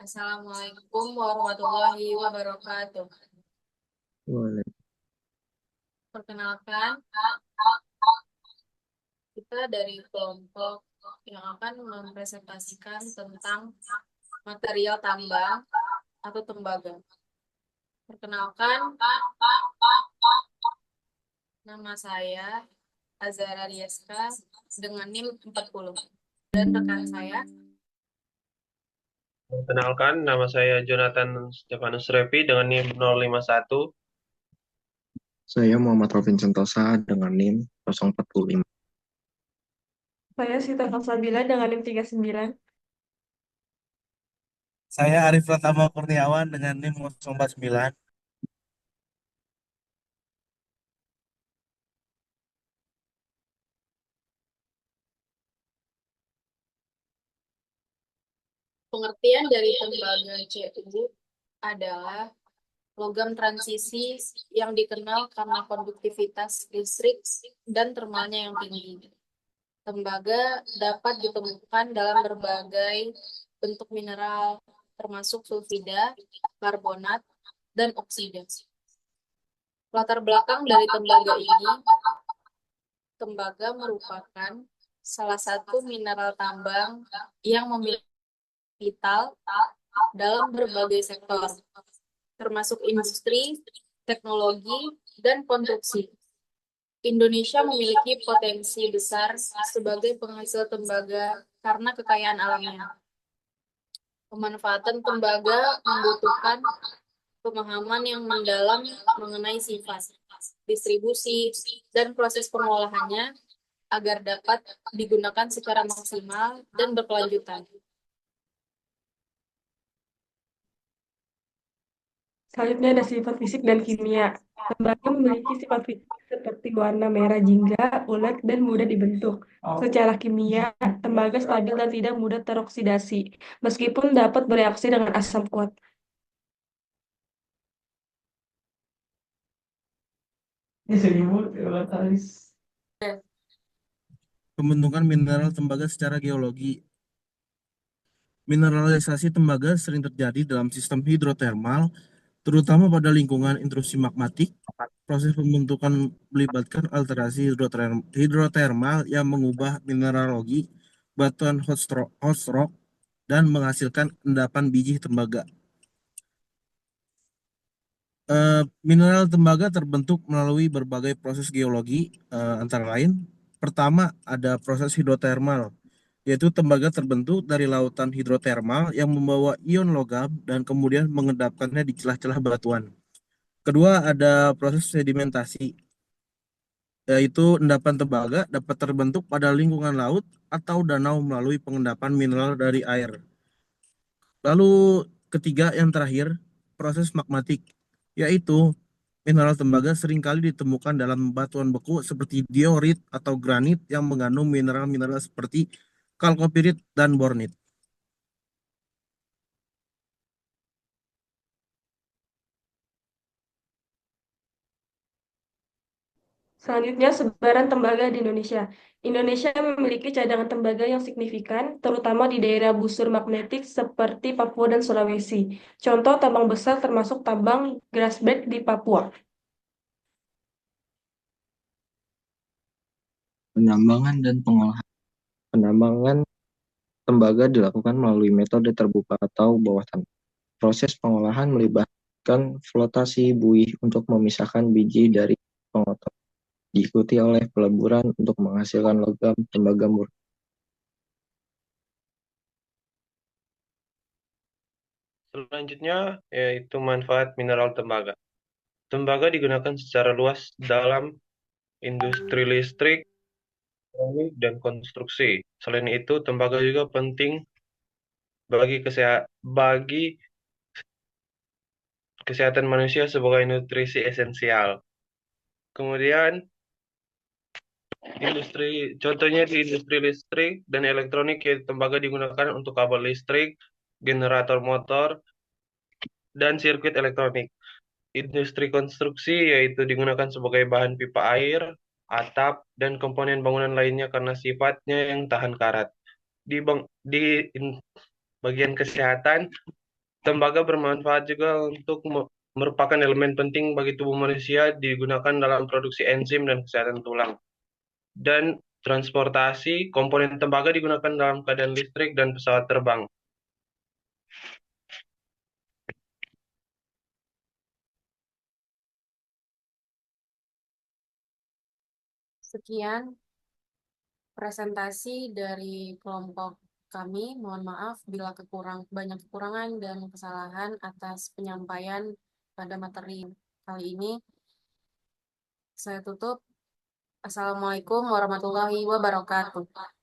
Assalamualaikum warahmatullahi wabarakatuh. Boleh. Perkenalkan, kita dari kelompok yang akan mempresentasikan tentang material tambang atau tembaga. Perkenalkan, nama saya Azara Rieska dengan NIM 40. Dan rekan saya, Perkenalkan, nama saya Jonathan Stefanus Repi dengan NIM 051. Saya Muhammad Rofin Sentosa dengan NIM 045. Saya Sita Salsabila dengan NIM 39. Saya Arif Pratama Kurniawan dengan NIM 049. pengertian dari tembaga CU adalah logam transisi yang dikenal karena konduktivitas listrik dan termalnya yang tinggi. Tembaga dapat ditemukan dalam berbagai bentuk mineral, termasuk sulfida, karbonat, dan oksida. Latar belakang dari tembaga ini, tembaga merupakan salah satu mineral tambang yang memiliki vital dalam berbagai sektor, termasuk industri, teknologi, dan konstruksi. Indonesia memiliki potensi besar sebagai penghasil tembaga karena kekayaan alamnya. Pemanfaatan tembaga membutuhkan pemahaman yang mendalam mengenai sifat, distribusi, dan proses pengolahannya agar dapat digunakan secara maksimal dan berkelanjutan. Selanjutnya ada sifat fisik dan kimia. Tembaga memiliki sifat fisik seperti warna merah jingga, ulet, dan mudah dibentuk. Secara kimia, tembaga stabil dan tidak mudah teroksidasi, meskipun dapat bereaksi dengan asam kuat. Pembentukan mineral tembaga secara geologi. Mineralisasi tembaga sering terjadi dalam sistem hidrotermal, terutama pada lingkungan intrusi magmatik. Proses pembentukan melibatkan alterasi hidrotermal yang mengubah mineralogi batuan hot rock dan menghasilkan endapan biji tembaga. Mineral tembaga terbentuk melalui berbagai proses geologi, antara lain, pertama ada proses hidrotermal, yaitu tembaga terbentuk dari lautan hidrotermal yang membawa ion logam dan kemudian mengendapkannya di celah-celah batuan. Kedua ada proses sedimentasi, yaitu endapan tembaga dapat terbentuk pada lingkungan laut atau danau melalui pengendapan mineral dari air. Lalu ketiga yang terakhir, proses magmatik, yaitu mineral tembaga seringkali ditemukan dalam batuan beku seperti diorit atau granit yang mengandung mineral-mineral seperti kalkopirit dan bornit. Selanjutnya, sebaran tembaga di Indonesia. Indonesia memiliki cadangan tembaga yang signifikan, terutama di daerah busur magnetik seperti Papua dan Sulawesi. Contoh tambang besar termasuk tambang Grasberg di Papua. Penambangan dan pengolahan. Penambangan tembaga dilakukan melalui metode terbuka atau bawah tanah. Proses pengolahan melibatkan flotasi buih untuk memisahkan biji dari pengotor, diikuti oleh peleburan untuk menghasilkan logam tembaga murni. Selanjutnya, yaitu manfaat mineral tembaga. Tembaga digunakan secara luas dalam industri listrik, elektronik, dan konstruksi. Selain itu, tembaga juga penting bagi kesehatan manusia sebagai nutrisi esensial. Kemudian, contohnya di industri listrik dan elektronik, yaitu tembaga digunakan untuk kabel listrik, generator motor, dan sirkuit elektronik. Industri konstruksi yaitu digunakan sebagai bahan pipa air, atap, dan komponen bangunan lainnya karena sifatnya yang tahan karat. Di bagian kesehatan, Tembaga bermanfaat juga untuk merupakan elemen penting bagi tubuh manusia, digunakan dalam produksi enzim dan kesehatan tulang. Dan transportasi, komponen tembaga digunakan dalam keadaan listrik dan pesawat terbang. Sekian presentasi dari kelompok kami. Mohon maaf bila banyak kekurangan dan kesalahan atas penyampaian pada materi kali ini. Saya tutup. Assalamualaikum warahmatullahi wabarakatuh.